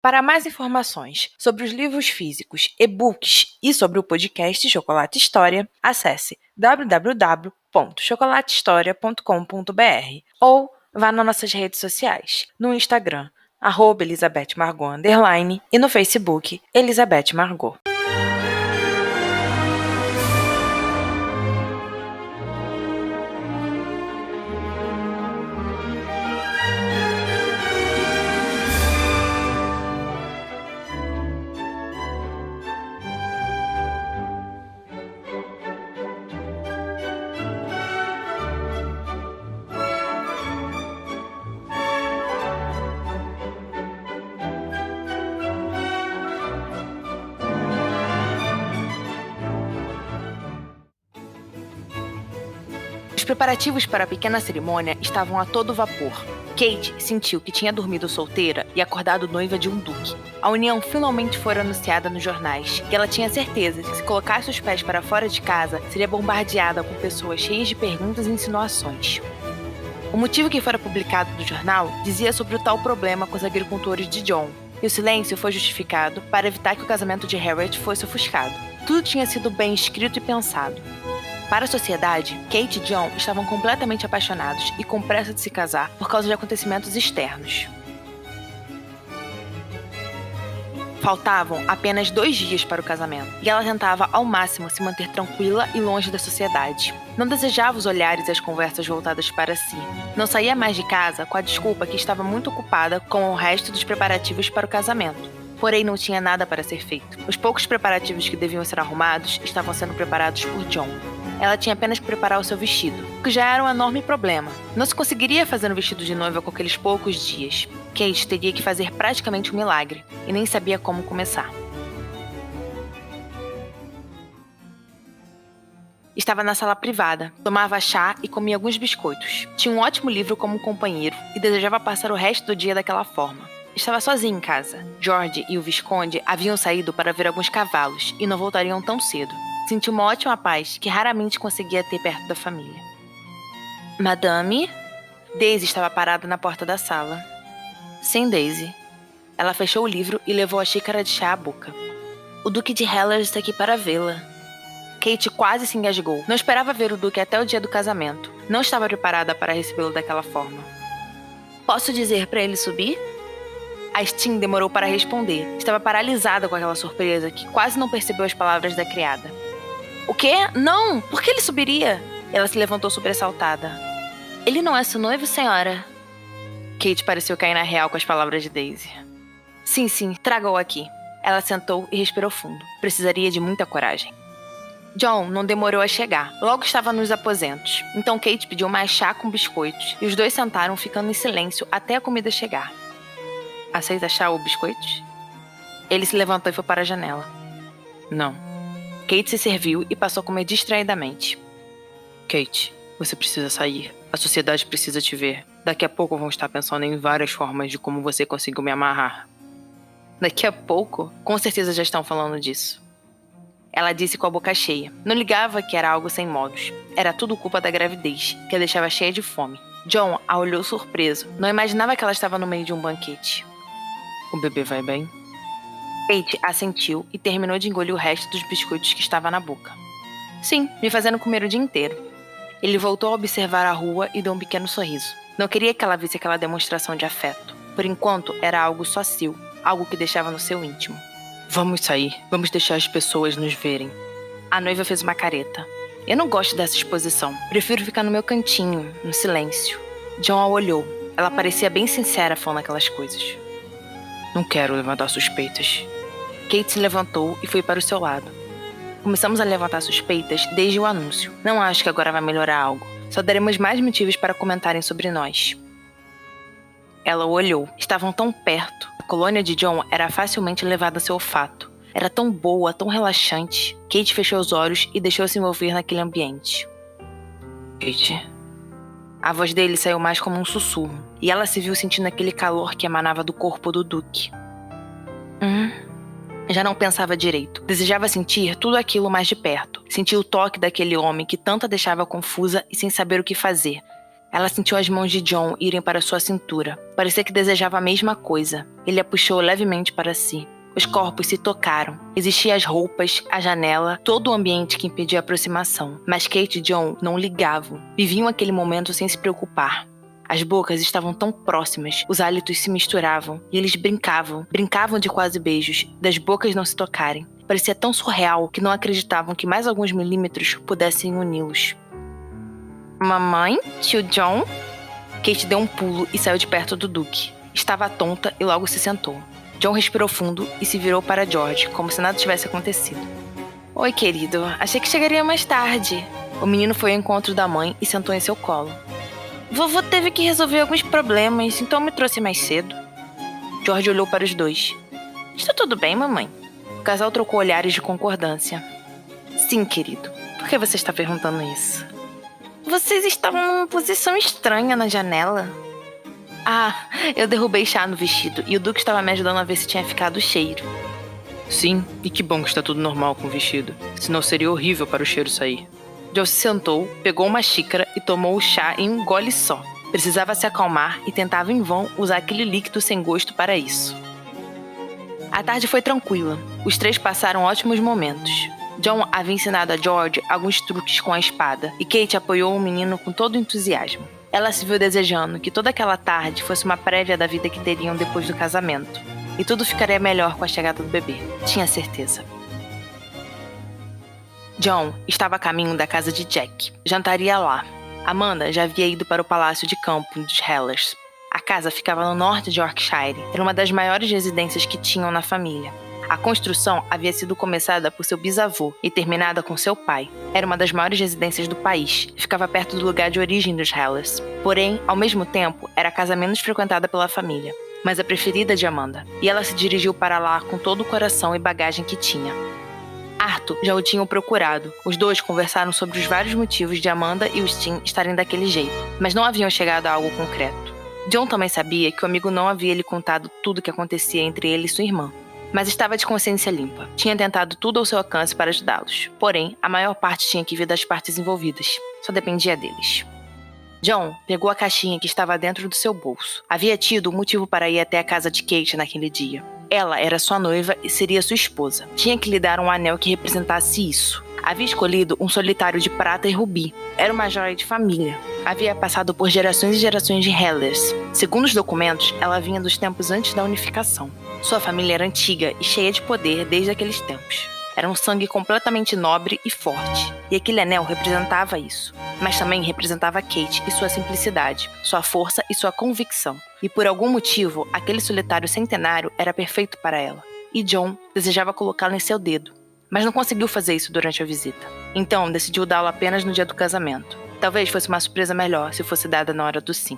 Para mais informações sobre os livros físicos, e-books e sobre o podcast Chocolate História, acesse www.chocolatehistoria.com.br ou vá nas nossas redes sociais, no Instagram, @ElizabethMargot_, e no Facebook, Elizabeth Margot. Os preparativos para a pequena cerimônia estavam a todo vapor. Kate sentiu que tinha dormido solteira e acordado noiva de um duque. A união finalmente foi anunciada nos jornais, e ela tinha certeza que se colocasse os pés para fora de casa, seria bombardeada com pessoas cheias de perguntas e insinuações. O motivo que fora publicado no jornal dizia sobre o tal problema com os agricultores de John, e o silêncio foi justificado para evitar que o casamento de Harriet fosse ofuscado. Tudo tinha sido bem escrito e pensado. Para a sociedade, Kate e John estavam completamente apaixonados e com pressa de se casar por causa de acontecimentos externos. Faltavam apenas 2 dias para o casamento, e ela tentava ao máximo se manter tranquila e longe da sociedade. Não desejava os olhares e as conversas voltadas para si. Não saía mais de casa com a desculpa que estava muito ocupada com o resto dos preparativos para o casamento. Porém, não tinha nada para ser feito. Os poucos preparativos que deviam ser arrumados estavam sendo preparados por John. Ela tinha apenas que preparar o seu vestido, o que já era um enorme problema. Não se conseguiria fazer um vestido de noiva com aqueles poucos dias. Kate teria que fazer praticamente um milagre, e nem sabia como começar. Estava na sala privada, tomava chá e comia alguns biscoitos. Tinha um ótimo livro como companheiro e desejava passar o resto do dia daquela forma. Estava sozinha em casa. George e o Visconde haviam saído para ver alguns cavalos e não voltariam tão cedo. Sentiu uma ótima paz que raramente conseguia ter perto da família. Madame? Daisy estava parada na porta da sala. Sim, Daisy. Ela fechou o livro e levou a xícara de chá à boca. O Duque de Heller está aqui para vê-la. Kate quase se engasgou. Não esperava ver o Duque até o dia do casamento. Não estava preparada para recebê-lo daquela forma. Posso dizer para ele subir? A Stin demorou para responder. Estava paralisada com aquela surpresa que quase não percebeu as palavras da criada. O quê? Não! Por que ele subiria? Ela se levantou sobressaltada. Ele não é seu noivo, senhora? Kate pareceu cair na real com as palavras de Daisy. Sim, traga-o aqui. Ela sentou e respirou fundo. Precisaria de muita coragem. John não demorou a chegar. Logo estava nos aposentos. Então Kate pediu mais chá com biscoitos e os dois sentaram ficando em silêncio até a comida chegar. Aceita chá ou biscoitos? Ele se levantou e foi para a janela. Não. Kate se serviu e passou a comer distraidamente. Kate, você precisa sair. A sociedade precisa te ver. Daqui a pouco vão estar pensando em várias formas de como você conseguiu me amarrar. Daqui a pouco? Com certeza já estão falando disso. Ela disse com a boca cheia. Não ligava que era algo sem modos. Era tudo culpa da gravidez, que a deixava cheia de fome. John a olhou surpreso. Não imaginava que ela estava no meio de um banquete. O bebê vai bem? Kate assentiu e terminou de engolir o resto dos biscoitos que estava na boca. Sim, me fazendo comer o dia inteiro. Ele voltou a observar a rua e deu um pequeno sorriso. Não queria que ela visse aquela demonstração de afeto. Por enquanto, era algo só seu, algo que deixava no seu íntimo. Vamos sair, vamos deixar as pessoas nos verem. A noiva fez uma careta. Eu não gosto dessa exposição. Prefiro ficar no meu cantinho, no silêncio. John a olhou. Ela parecia bem sincera falando aquelas coisas. Não quero levantar suspeitas. Kate se levantou e foi para o seu lado. Começamos a levantar suspeitas desde o anúncio. Não acho que agora vai melhorar algo. Só daremos mais motivos para comentarem sobre nós. Ela o olhou. Estavam tão perto. A colônia de John era facilmente levada a seu olfato. Era tão boa, tão relaxante. Kate fechou os olhos e deixou-se envolver naquele ambiente. Kate... A voz dele saiu mais como um sussurro, e ela se viu sentindo aquele calor que emanava do corpo do Duque. Já não pensava direito. Desejava sentir tudo aquilo mais de perto. Sentir o toque daquele homem que tanto a deixava confusa e sem saber o que fazer. Ela sentiu as mãos de John irem para sua cintura. Parecia que desejava a mesma coisa. Ele a puxou levemente para si. Os corpos se tocaram. Existiam as roupas, a janela, todo o ambiente que impedia a aproximação. Mas Kate e John não ligavam. Viviam aquele momento sem se preocupar. As bocas estavam tão próximas, os hálitos se misturavam e eles brincavam de quase beijos, das bocas não se tocarem. Parecia tão surreal que não acreditavam que mais alguns milímetros pudessem uni-los. Mamãe? Tio John? Kate deu um pulo e saiu de perto do Duque. Estava tonta e logo se sentou. John respirou fundo e se virou para George, como se nada tivesse acontecido. Oi, querido. Achei que chegaria mais tarde. O menino foi ao encontro da mãe e sentou em seu colo. Vovô teve que resolver alguns problemas, então me trouxe mais cedo. George olhou para os dois. Está tudo bem, mamãe? O casal trocou olhares de concordância. Sim, querido. Por que você está perguntando isso? Vocês estavam numa posição estranha na janela. Ah, eu derrubei chá no vestido e o Duque estava me ajudando a ver se tinha ficado cheiro. Sim, e que bom que está tudo normal com o vestido. Senão seria horrível para o cheiro sair. Joe se sentou, pegou uma xícara e tomou o chá em um gole só. Precisava se acalmar e tentava em vão usar aquele líquido sem gosto para isso. A tarde foi tranquila. Os três passaram ótimos momentos. John havia ensinado a George alguns truques com a espada e Kate apoiou o menino com todo o entusiasmo. Ela se viu desejando que toda aquela tarde fosse uma prévia da vida que teriam depois do casamento. E tudo ficaria melhor com a chegada do bebê. Tinha certeza. John estava a caminho da casa de Jack. Jantaria lá. Amanda já havia ido para o palácio de campo dos Hellers. A casa ficava no norte de Yorkshire. Era uma das maiores residências que tinham na família. A construção havia sido começada por seu bisavô e terminada com seu pai. Era uma das maiores residências do país e ficava perto do lugar de origem dos Hellers. Porém, ao mesmo tempo, era a casa menos frequentada pela família, mas a preferida de Amanda. E ela se dirigiu para lá com todo o coração e bagagem que tinha. Arthur já o tinham procurado. Os dois conversaram sobre os vários motivos de Amanda e o Steen estarem daquele jeito, mas não haviam chegado a algo concreto. John também sabia que o amigo não havia lhe contado tudo o que acontecia entre ele e sua irmã, mas estava de consciência limpa. Tinha tentado tudo ao seu alcance para ajudá-los. Porém, a maior parte tinha que vir das partes envolvidas. Só dependia deles. John pegou a caixinha que estava dentro do seu bolso. Havia tido um motivo para ir até a casa de Kate naquele dia. Ela era sua noiva e seria sua esposa. Tinha que lhe dar um anel que representasse isso. Havia escolhido um solitário de prata e rubi. Era uma joia de família. Havia passado por gerações e gerações de Hellers. Segundo os documentos, ela vinha dos tempos antes da unificação. Sua família era antiga e cheia de poder desde aqueles tempos. Era um sangue completamente nobre e forte. E aquele anel representava isso. Mas também representava Kate e sua simplicidade, sua força e sua convicção. E por algum motivo, aquele solitário centenário era perfeito para ela. E John desejava colocá-lo em seu dedo, mas não conseguiu fazer isso durante a visita. Então, decidiu dá-lo apenas no dia do casamento. Talvez fosse uma surpresa melhor se fosse dada na hora do sim.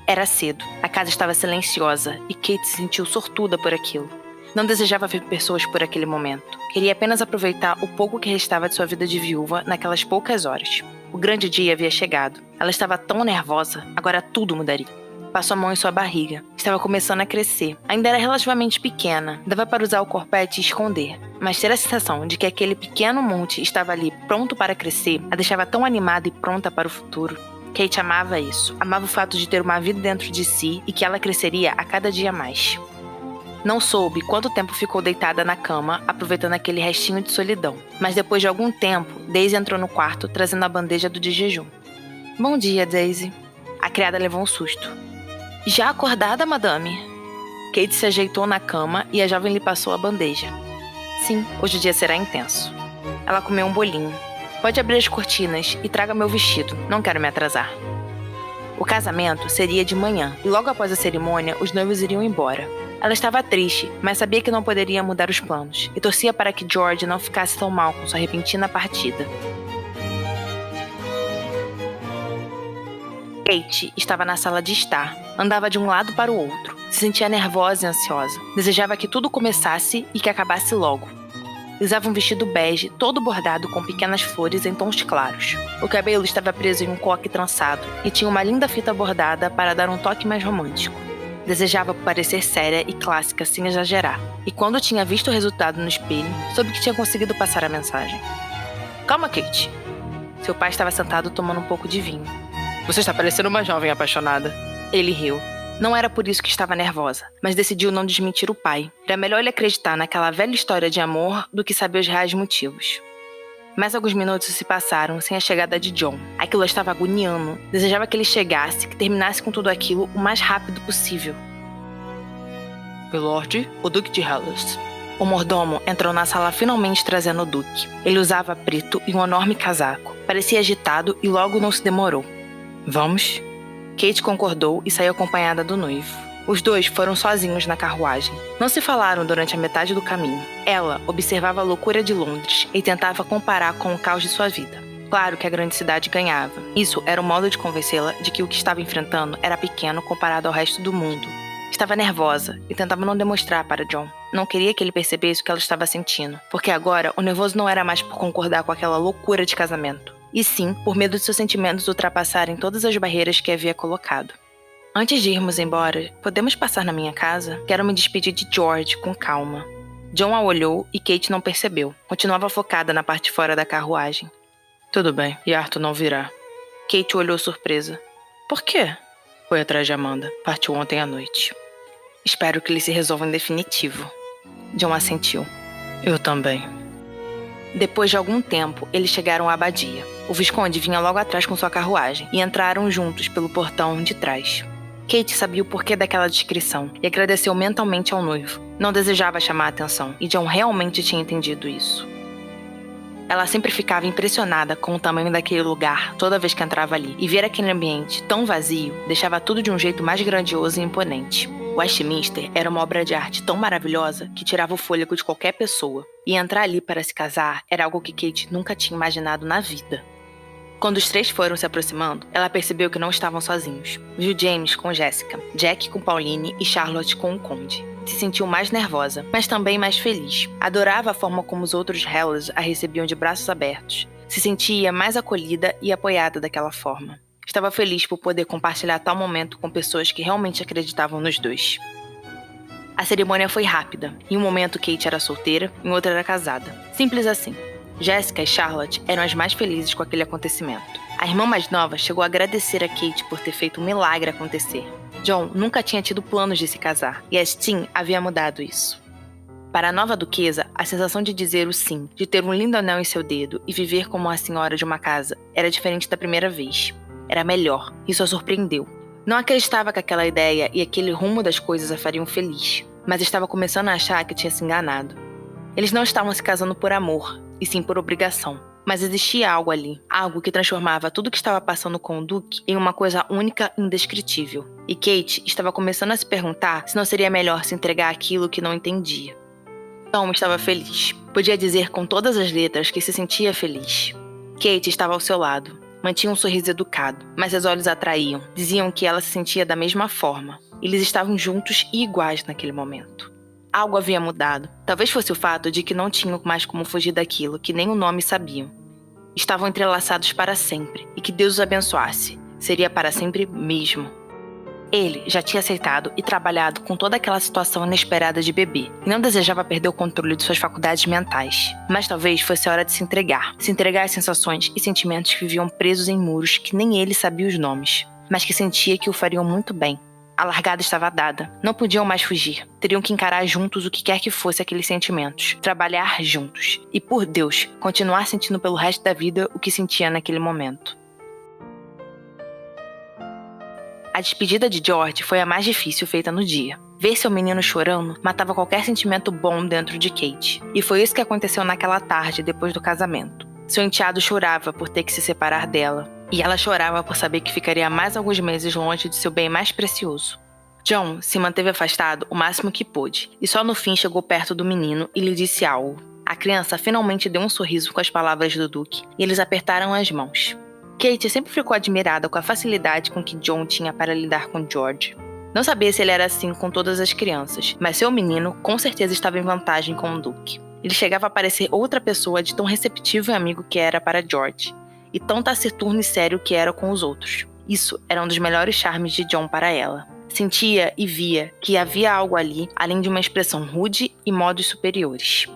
Era cedo, a casa estava silenciosa e Kate se sentiu sortuda por aquilo. Não desejava ver pessoas por aquele momento. Queria apenas aproveitar o pouco que restava de sua vida de viúva naquelas poucas horas. O grande dia havia chegado. Ela estava tão nervosa, agora tudo mudaria. Passou a mão em sua barriga. Estava começando a crescer. Ainda era relativamente pequena. Dava para usar o corpete e esconder. Mas ter a sensação de que aquele pequeno monte estava ali pronto para crescer a deixava tão animada e pronta para o futuro. Kate amava isso. Amava o fato de ter uma vida dentro de si e que ela cresceria a cada dia mais. Não soube quanto tempo ficou deitada na cama, aproveitando aquele restinho de solidão. Mas depois de algum tempo, Daisy entrou no quarto, trazendo a bandeja do de jejum. Bom dia, Daisy. A criada levou um susto. Já acordada, madame? Kate se ajeitou na cama e a jovem lhe passou a bandeja. Sim, hoje o dia será intenso. Ela comeu um bolinho. Pode abrir as cortinas e traga meu vestido, não quero me atrasar. O casamento seria de manhã, e logo após a cerimônia, os noivos iriam embora. Ela estava triste, mas sabia que não poderia mudar os planos, e torcia para que George não ficasse tão mal com sua repentina partida. Kate estava na sala de estar, andava de um lado para o outro, se sentia nervosa e ansiosa, desejava que tudo começasse e que acabasse logo. Usava um vestido bege, todo bordado com pequenas flores em tons claros. O cabelo estava preso em um coque trançado e tinha uma linda fita bordada para dar um toque mais romântico. Desejava parecer séria e clássica sem exagerar. E quando tinha visto o resultado no espelho, soube que tinha conseguido passar a mensagem. Calma, Kate. Seu pai estava sentado tomando um pouco de vinho. Você está parecendo uma jovem apaixonada. Ele riu. Não era por isso que estava nervosa, mas decidiu não desmentir o pai. Era melhor ele acreditar naquela velha história de amor do que saber os reais motivos. Mais alguns minutos se passaram sem a chegada de John. Aquilo a estava agoniando. Desejava que ele chegasse, que terminasse com tudo aquilo o mais rápido possível. Milord, o Duque de Helles. O mordomo entrou na sala finalmente trazendo o Duque. Ele usava preto e um enorme casaco. Parecia agitado e logo não se demorou. Vamos? Kate concordou e saiu acompanhada do noivo. Os dois foram sozinhos na carruagem. Não se falaram durante a metade do caminho. Ela observava a loucura de Londres e tentava comparar com o caos de sua vida. Claro que a grande cidade ganhava. Isso era um modo de convencê-la de que o que estava enfrentando era pequeno comparado ao resto do mundo. Estava nervosa e tentava não demonstrar para John. Não queria que ele percebesse o que ela estava sentindo, porque agora o nervoso não era mais por concordar com aquela loucura de casamento, e sim por medo de seus sentimentos ultrapassarem todas as barreiras que havia colocado. Antes de irmos embora, podemos passar na minha casa? Quero me despedir de George com calma. John a olhou e Kate não percebeu. Continuava focada na parte de fora da carruagem. Tudo bem, e Arthur não virá. Kate olhou surpresa. Por quê? Foi atrás de Amanda. Partiu ontem à noite. Espero que ele se resolva em definitivo. John assentiu. Eu também. Depois de algum tempo, eles chegaram à abadia. O Visconde vinha logo atrás com sua carruagem e entraram juntos pelo portão de trás. Kate sabia o porquê daquela descrição e agradeceu mentalmente ao noivo. Não desejava chamar a atenção, e John realmente tinha entendido isso. Ela sempre ficava impressionada com o tamanho daquele lugar toda vez que entrava ali, e ver aquele ambiente tão vazio deixava tudo de um jeito mais grandioso e imponente. Westminster era uma obra de arte tão maravilhosa que tirava o fôlego de qualquer pessoa, e entrar ali para se casar era algo que Kate nunca tinha imaginado na vida. Quando os três foram se aproximando, ela percebeu que não estavam sozinhos. Viu James com Jessica, Jack com Pauline e Charlotte com o Conde. Se sentiu mais nervosa, mas também mais feliz. Adorava a forma como os outros Helles a recebiam de braços abertos. Se sentia mais acolhida e apoiada daquela forma. Estava feliz por poder compartilhar tal momento com pessoas que realmente acreditavam nos dois. A cerimônia foi rápida. Em um momento Kate era solteira, em outro era casada. Simples assim. Jessica e Charlotte eram as mais felizes com aquele acontecimento. A irmã mais nova chegou a agradecer a Kate por ter feito um milagre acontecer. John nunca tinha tido planos de se casar, e a Steen havia mudado isso. Para a nova duquesa, a sensação de dizer o sim, de ter um lindo anel em seu dedo e viver como a senhora de uma casa, era diferente da primeira vez. Era melhor. Isso a surpreendeu. Não acreditava que aquela ideia e aquele rumo das coisas a fariam feliz, mas estava começando a achar que tinha se enganado. Eles não estavam se casando por amor, e sim por obrigação. Mas existia algo ali, algo que transformava tudo que estava passando com o Duque em uma coisa única e indescritível. E Kate estava começando a se perguntar se não seria melhor se entregar àquilo que não entendia. Tom estava feliz. Podia dizer com todas as letras que se sentia feliz. Kate estava ao seu lado. Mantinha um sorriso educado, mas seus olhos atraíam. Diziam que ela se sentia da mesma forma. Eles estavam juntos e iguais naquele momento. Algo havia mudado. Talvez fosse o fato de que não tinham mais como fugir daquilo que nem o nome sabiam. Estavam entrelaçados para sempre, e que Deus os abençoasse. Seria para sempre mesmo. Ele já tinha aceitado e trabalhado com toda aquela situação inesperada de bebê, e não desejava perder o controle de suas faculdades mentais. Mas talvez fosse a hora de se entregar às sensações e sentimentos que viviam presos em muros que nem ele sabia os nomes, mas que sentia que o fariam muito bem. A largada estava dada. Não podiam mais fugir. Teriam que encarar juntos o que quer que fosse aqueles sentimentos. Trabalhar juntos. E, por Deus, continuar sentindo pelo resto da vida o que sentia naquele momento. A despedida de George foi a mais difícil feita no dia. Ver seu menino chorando matava qualquer sentimento bom dentro de Kate. E foi isso que aconteceu naquela tarde depois do casamento. Seu enteado chorava por ter que se separar dela. E ela chorava por saber que ficaria mais alguns meses longe de seu bem mais precioso. John se manteve afastado o máximo que pôde, e só no fim chegou perto do menino e lhe disse algo. A criança finalmente deu um sorriso com as palavras do Duque, e eles apertaram as mãos. Kate sempre ficou admirada com a facilidade com que John tinha para lidar com George. Não sabia se ele era assim com todas as crianças, mas seu menino com certeza estava em vantagem com o Duque. Ele chegava a parecer outra pessoa de tão receptivo e amigo que era para George, e tão taciturno e sério que era com os outros. Isso era um dos melhores charmes de John para ela. Sentia e via que havia algo ali, além de uma expressão rude e modos superiores.